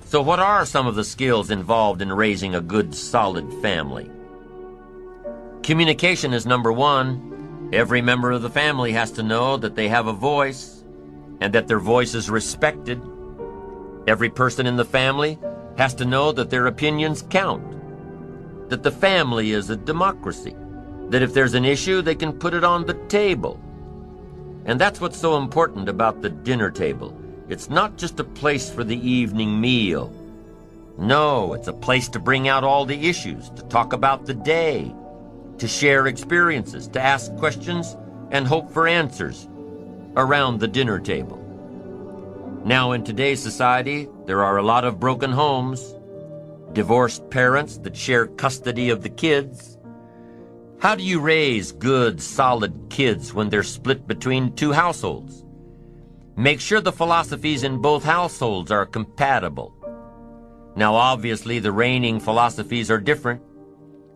So what are some of the skills involved in raising a good, solid family? Communication is number one. Every member of the family has to know that they have a voice and that their voice is respected. Every person in the family has to know that their opinions count, that the family is a democracy, that if there's an issue, they can put it on the table. And that's what's so important about the dinner table. It's not just a place for the evening meal. No, it's a place to bring out all the issues, to talk about the day, to share experiences, to ask questions and hope for answers around the dinner table. Now, in today's society, there are a lot of broken homes, divorced parents that share custody of the kids. How do you raise good, solid kids when they're split between two households? Make sure the philosophies in both households are compatible. Now, obviously, the reigning philosophies are different.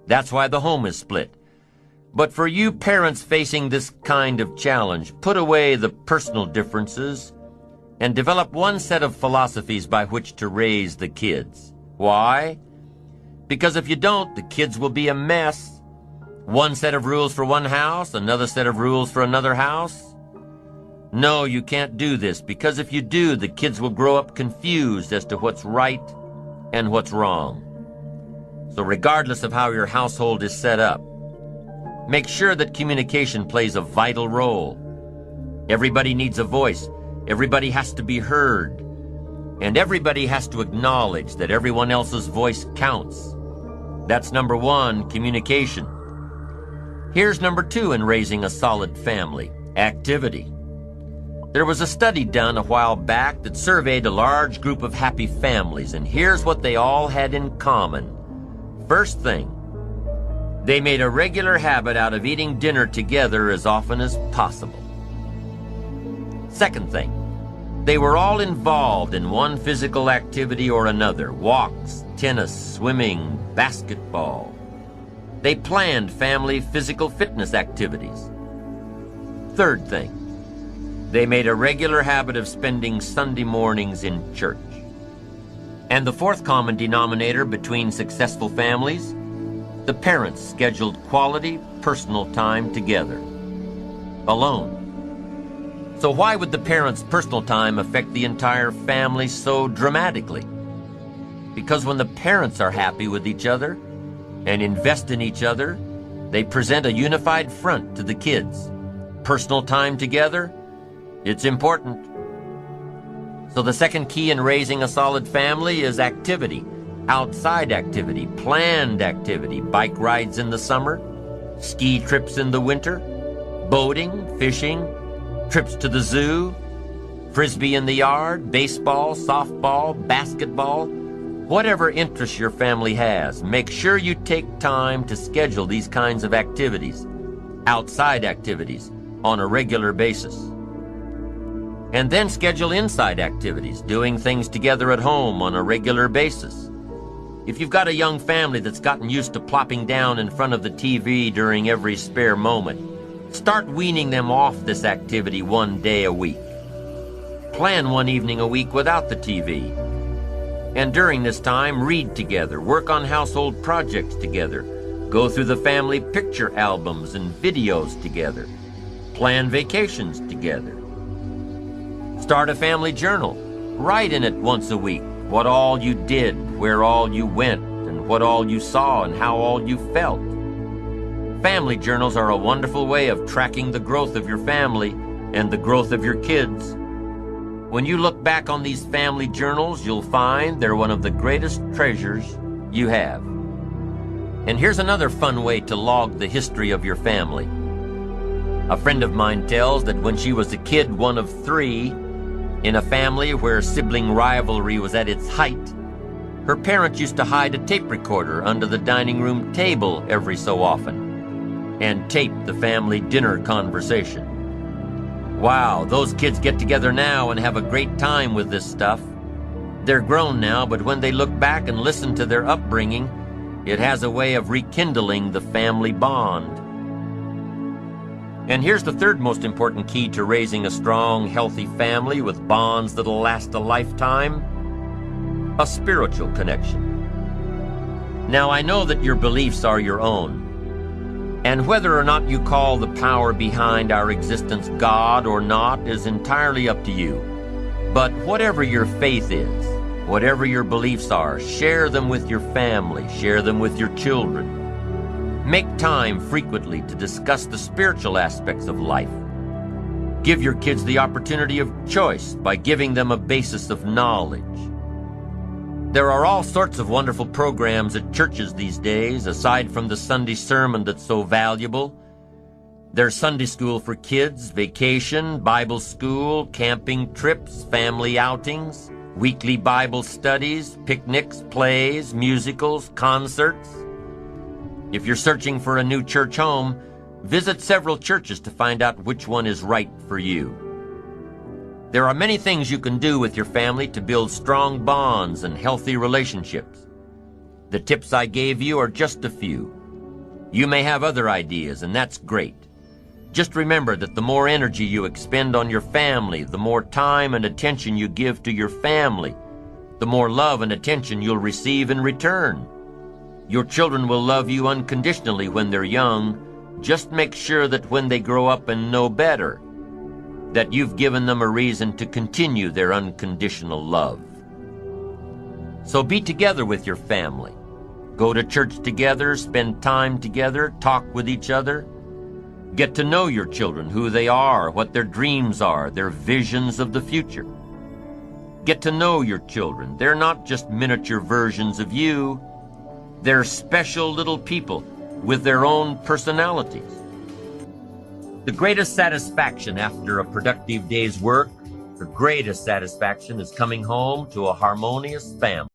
That's why the home is split. But for you parents facing this kind of challenge, put away the personal differences and develop one set of philosophies by which to raise the kids. Why? Because if you don't, the kids will be a mess. One set of rules for one house, another set of rules for another house. No, you can't do this, because if you do, the kids will grow up confused as to what's right and what's wrong. So regardless of how your household is set up, make sure that communication plays a vital role. Everybody needs a voice. Everybody has to be heard. And everybody has to acknowledge that everyone else's voice counts. That's number one, communication. Here's number two in raising a solid family, activity. There was a study done a while back that surveyed a large group of happy families, and here's what they all had in common. First thing, they made a regular habit out of eating dinner together as often as possible. Second thing, they were all involved in one physical activity or another: walks, tennis, swimming, basketball. They planned family physical fitness activities. Third thing, they made a regular habit of spending Sunday mornings in church. And the fourth common denominator between successful families, the parents scheduled quality, personal time together, alone. So why would the parents' personal time affect the entire family so dramatically? Because when the parents are happy with each other and invest in each other, they present a unified front to the kids. Personal time together, it's important. So the second key in raising a solid family is activity. Outside activity, planned activity, bike rides in the summer, ski trips in the winter, boating, fishing, trips to the zoo, frisbee in the yard, baseball, softball, basketball. Whatever interest your family has, make sure you take time to schedule these kinds of activities, outside activities, on a regular basis. And then schedule inside activities, doing things together at home on a regular basis. If you've got a young family that's gotten used to plopping down in front of the TV during every spare moment, start weaning them off this activity one day a week. Plan one evening a week without the TV. And during this time, read together, work on household projects together, go through the family picture albums and videos together, plan vacations together. Start a family journal. Write in it once a week what all you did, where all you went, and what all you saw and how all you felt. Family journals are a wonderful way of tracking the growth of your family and the growth of your kids. When you look back on these family journals, you'll find they're one of the greatest treasures you have. And here's another fun way to log the history of your family. A friend of mine tells that when she was a kid, one of three, in a family where sibling rivalry was at its height, her parents used to hide a tape recorder under the dining room table every so often and tape the family dinner conversation. Wow, those kids get together now and have a great time with this stuff. They're grown now, but when they look back and listen to their upbringing, it has a way of rekindling the family bond. And here's the third most important key to raising a strong, healthy family with bonds that'll last a lifetime. a spiritual connection. Now, I know that your beliefs are your own, and whether or not you call the power behind our existence God or not is entirely up to you. But whatever your faith is, whatever your beliefs are, share them with your family, share them with your children. Make time frequently to discuss the spiritual aspects of life. Give your kids the opportunity of choice by giving them a basis of knowledge. There are all sorts of wonderful programs at churches these days, aside from the Sunday sermon that's so valuable. There's Sunday school for kids, vacation, Bible school, camping trips, family outings, weekly Bible studies, picnics, plays, musicals, concerts. If you're searching for a new church home, visit several churches to find out which one is right for you. There are many things you can do with your family to build strong bonds and healthy relationships. The tips I gave you are just a few. You may have other ideas, and that's great. Just remember that the more energy you expend on your family, the more time and attention you give to your family, the more love and attention you'll receive in return. Your children will love you unconditionally when they're young. Just make sure that when they grow up and know better, that you've given them a reason to continue their unconditional love. So be together with your family. Go to church together, spend time together, talk with each other. Get to know your children, who they are, what their dreams are, their visions of the future. Get to know your children. They're not just miniature versions of you. They're special little people with their own personalities. The greatest satisfaction after a productive day's work, the greatest satisfaction is coming home to a harmonious family.